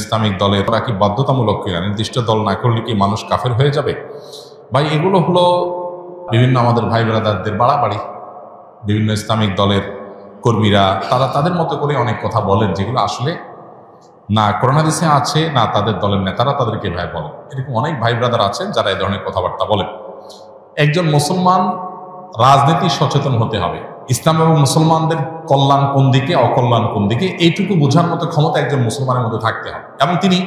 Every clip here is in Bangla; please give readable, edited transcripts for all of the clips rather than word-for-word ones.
ইসলামিক দলে তারা কি বাধ্যতামূলক কিনা, নির্দিষ্ট দল না করলে কি মানুষ কাফের হয়ে যাবে? ভাই, এগুলো হলো বিভিন্ন আমাদের ভাই ব্রাদারদের বাড়াবাড়ি। বিভিন্ন ইসলামিক দলের কর্মীরা তারা তাদের মতো করে অনেক কথা বলেন, যেগুলো আসলে না কোরআন হাদিসে আছে, না তাদের দলের নেতারা তাদেরকে ভাই বলেন। এরকম অনেক ভাই ব্রাদার আছেন যারা এই ধরনের কথাবার্তা বলেন। একজন মুসলমান রাজনীতি সচেতন হতে হবে। ইসলাম এবং মুসলমানদের কল্যাণ কোন দিকে, অকল্যাণ কোন দিকে, এইটুকু বোঝার মতো ক্ষমতা একজন মুসলমানের মধ্যে থাকতে হবে। এবং তিনি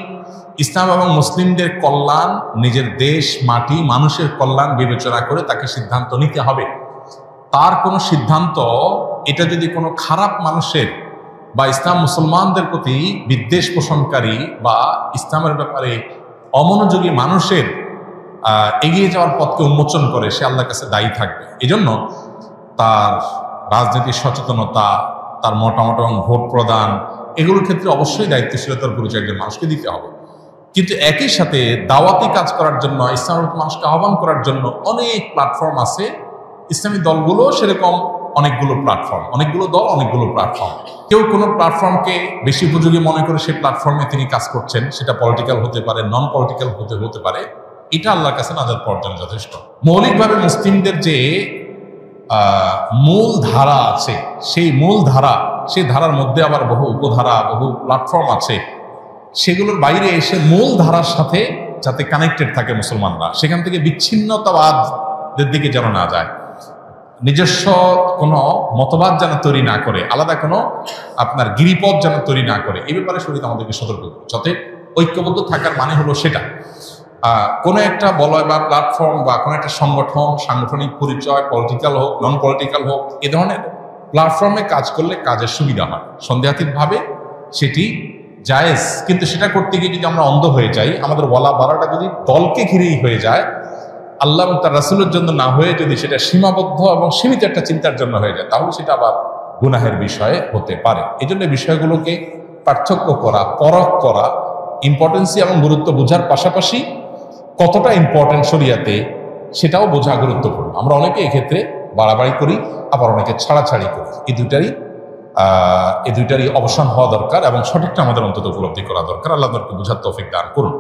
ইসলাম এবং মুসলিমদের কল্যাণ, নিজের দেশ, মাটি, মানুষের কল্যাণ বিবেচনা করে তাকে সিদ্ধান্ত নিতে হবে। তার কোনো সিদ্ধান্ত এটা যদি কোনো খারাপ মানুষের বা ইসলাম মুসলমানদের প্রতি বিদ্বেষ পোষণকারী বা ইসলামের ব্যাপারে অমনোযোগী মানুষের এগিয়ে যাওয়ার পথকে উন্মোচন করে, সে আল্লাহর কাছে দায়ী থাকবে। এজন্য তার রাজনীতির সচেতনতা, তার মতামত এবং ভোট প্রদান, এগুলোর ক্ষেত্রে অবশ্যই দায়িত্বশীলতার পরিচয় একজন মানুষকে দিতে হবে। কিন্তু একই সাথে দাওয়াতি কাজ করার জন্য, ইসলামের মানুষকে আহ্বান করার জন্য অনেক প্ল্যাটফর্ম আছে। ইসলামী দলগুলো সেরকম অনেকগুলো প্ল্যাটফর্ম, অনেকগুলো দল, অনেকগুলো প্ল্যাটফর্ম। কেউ কোনো প্ল্যাটফর্মকে বেশি উপযোগী মনে করে সেই প্ল্যাটফর্মে তিনি কাজ করছেন, সেটা পলিটিক্যাল হতে পারে, নন পলিটিক্যাল হতে পারে। এটা আল্লাহর কাছে নাজাত পাওয়ার জন্য যথেষ্ট। মৌলিকভাবে মুসলিমদের যে মূল ধারা আছে, সেই মূল ধারা, সেই ধারার মধ্যে আবার বহু উপধারা, বহু প্ল্যাটফর্ম আছে। সেগুলোর বাইরে এসে মূল ধারার সাথে যাতে কানেক্টেড থাকে মুসলমানরা, সেখান থেকে বিচ্ছিন্নতাবাদের দিকে যেন না যায়, নিজস্ব কোনো মতবাদ যেন তৈরি না করে, আলাদা কোনো আপনার গিরিপথ যেন তৈরি না করে, এই ব্যাপারে শরীয়ত আমাদেরকে সতর্ক করে। যাতে ঐক্যবদ্ধ থাকার মানে হলো সেটা কোনো একটা বলয় বা প্ল্যাটফর্ম বা কোনো একটা সংগঠন, সাংগঠনিক পরিচয়, পলিটিক্যাল হোক, নন পলিটিক্যাল হোক, এ ধরনের প্ল্যাটফর্মে কাজ করলে কাজের সুবিধা হয়। সন্দেহাতীতভাবে সেটি জায়েজ, কিন্তু সেটা করতে গিয়ে যদি আমরা অন্ধ হয়ে যাই, আমাদের ওয়ালা বাড়াটা যদি দলকে ঘিরেই হয়ে যায়, আল্লাহ এবং তার রাসূলের জন্য না হয়ে যদি সেটা সীমাবদ্ধ এবং সীমিত একটা চিন্তার জন্য হয়ে যায়, তাহলে সেটা আবার গুনাহের বিষয়ে হতে পারে। এই জন্য বিষয়গুলোকে পার্থক্য করা, পরখ করা, ইম্পর্টেন্সি এবং গুরুত্ব বোঝার পাশাপাশি কতটা ইম্পর্টেন্ট শরিয়াতে সেটাও বোঝা গুরুত্বপূর্ণ। আমরা অনেকে এক্ষেত্রে বাড়াবাড়ি করি, আবার অনেকে ছাড়াছাড়ি করি। এই দুইটারই অবসান হওয়া দরকার এবং সঠিকটা আমাদের অন্তত উপলব্ধি করা দরকার। আল্লাহ তাআলা বোঝার তৌফিক দান করুন।